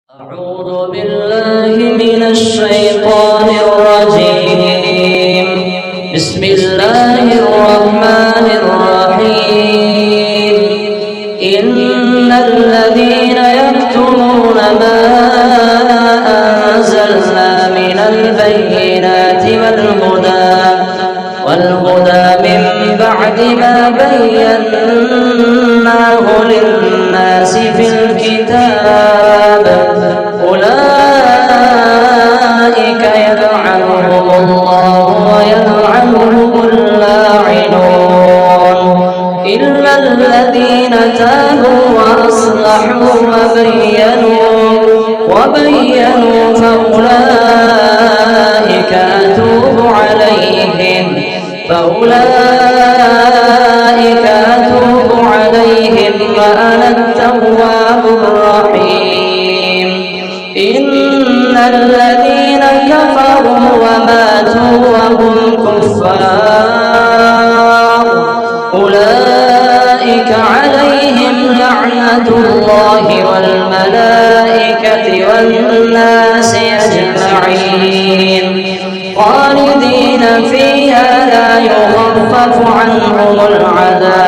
أعوذ بالله من الشيطان الرجيم. بسم الله الرحمن الرحيم. إن الذين يكتمون ما أنزلنا من البينات والهدى من بعد ما بيناه للناس في الكتاب أولئك يلعنهم الله ويلعنهم اللاعنون إلا الذين تابوا وأصلحوا وبينوا فأولئك أتوب عليهم وأنا التواب الرحيم. إن الذين كفروا وماتوا وهم كفار أولئك عليهم لعنة الله والملائكة والناس أجمعين خالدين فيها لا يخفف عنهم العذاب